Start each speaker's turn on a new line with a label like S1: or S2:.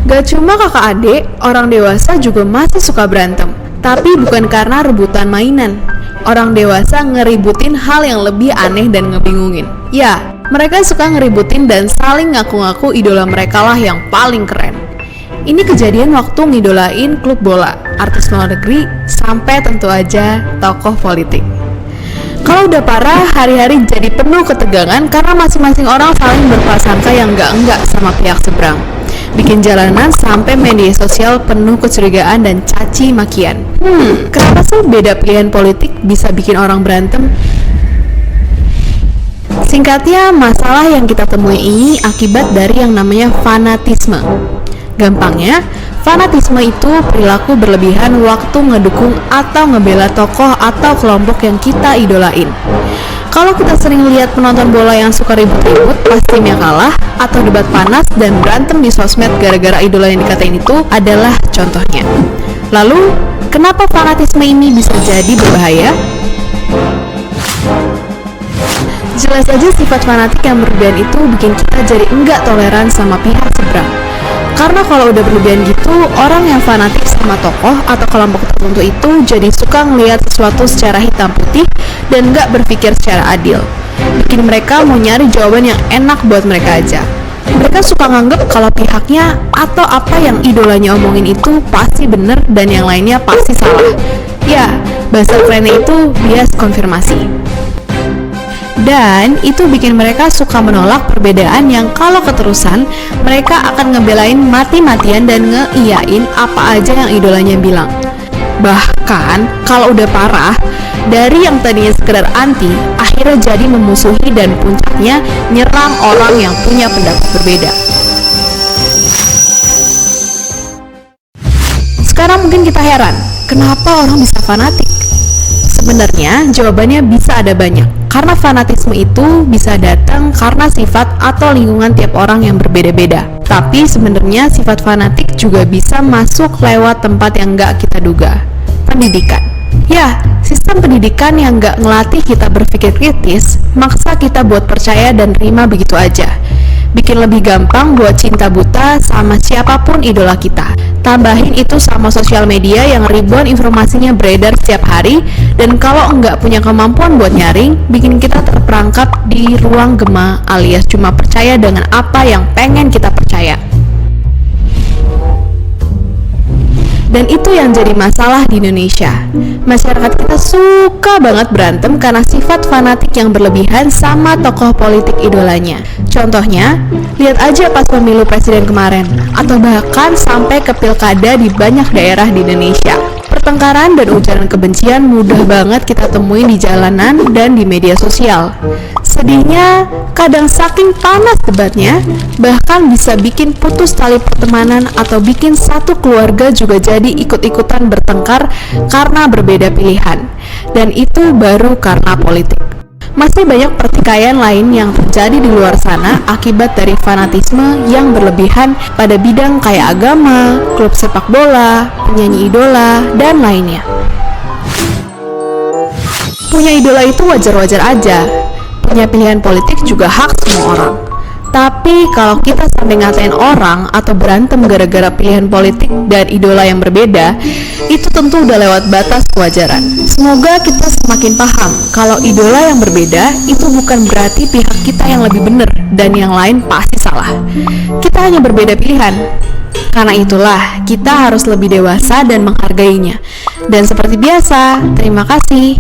S1: Gak cuma kakak adik, orang dewasa juga masih suka berantem. Tapi bukan karena rebutan mainan. Orang dewasa ngeributin hal yang lebih aneh dan ngebingungin. Ya, mereka suka ngeributin dan saling ngaku-ngaku idola mereka lah yang paling keren. Ini kejadian waktu ngidolain klub bola, artis luar negeri, sampai tentu aja tokoh politik. Kalau udah parah, hari-hari jadi penuh ketegangan karena masing-masing orang saling berprasangka yang enggak sama pihak seberang. Bikin jalanan sampai media sosial penuh kecurigaan dan caci makian. Kenapa sih beda pilihan politik bisa bikin orang berantem? Singkatnya, masalah yang kita temui ini akibat dari yang namanya fanatisme. Gampangnya, fanatisme itu perilaku berlebihan waktu ngedukung atau ngebela tokoh atau kelompok yang kita idolain. Kalau kita sering lihat penonton bola yang suka ribut-ribut pas timnya kalah, atau debat panas dan berantem di sosmed gara-gara idola yang dikatain itu adalah contohnya. Lalu, kenapa fanatisme ini bisa jadi berbahaya? Jelas aja sifat fanatik yang berlebihan itu bikin kita jadi enggak toleran sama pihak seberang. Karena kalau udah berlebihan gitu, orang yang fanatik sama tokoh atau kelompok tertentu itu jadi suka ngelihat sesuatu secara hitam putih dan nggak berpikir secara adil. Bikin mereka mau nyari jawaban yang enak buat mereka aja. Mereka suka nganggep kalau pihaknya atau apa yang idolanya omongin itu pasti bener dan yang lainnya pasti salah. Ya, bahasa kerennya itu bias konfirmasi. Dan itu bikin mereka suka menolak perbedaan yang kalau keterusan mereka akan ngebelain mati-matian dan ngeiyain apa aja yang idolanya bilang. Bahkan kalau udah parah, dari yang tadinya sekedar anti, akhirnya jadi memusuhi dan puncaknya nyerang orang yang punya pendapat berbeda. Sekarang mungkin kita heran, kenapa orang bisa fanatik? Sebenarnya jawabannya bisa ada banyak. Karena fanatisme itu bisa datang karena sifat atau lingkungan tiap orang yang berbeda-beda. Tapi sebenarnya sifat fanatik juga bisa masuk lewat tempat yang nggak kita duga. Pendidikan. Ya, sistem pendidikan yang nggak ngelatih kita berpikir kritis, maksa kita buat percaya dan terima begitu aja. Bikin lebih gampang buat cinta buta sama siapapun idola kita. Tambahin itu sama sosial media yang ribuan informasinya beredar setiap hari, dan kalau nggak punya kemampuan buat nyaring, bikin kita terperangkap di ruang gema alias cuma percaya dengan apa yang pengen kita percaya. Dan itu yang jadi masalah di Indonesia. Masyarakat kita suka banget berantem karena sifat fanatik yang berlebihan sama tokoh politik idolanya. Contohnya, lihat aja pas pemilu presiden kemarin, atau bahkan sampai ke pilkada di banyak daerah di Indonesia. Pertengkaran dan ujaran kebencian mudah banget kita temuin di jalanan dan di media sosial. Sedihnya, kadang saking panas debatnya, bahkan bisa bikin putus tali pertemanan atau bikin satu keluarga juga jadi ikut-ikutan bertengkar karena berbeda pilihan. Dan itu baru karena politik. Masih banyak pertikaian lain yang terjadi di luar sana akibat dari fanatisme yang berlebihan pada bidang kayak agama, klub sepak bola, penyanyi idola, dan lainnya. Punya idola itu wajar-wajar aja. Punya pilihan politik juga hak semua orang. Tapi kalau kita sampai ngatain orang atau berantem gara-gara pilihan politik dan idola yang berbeda, itu tentu udah lewat batas kewajaran. Semoga kita semakin paham kalau idola yang berbeda itu bukan berarti pihak kita yang lebih benar dan yang lain pasti salah. Kita hanya berbeda pilihan. Karena itulah kita harus lebih dewasa dan menghargainya. Dan seperti biasa, terima kasih.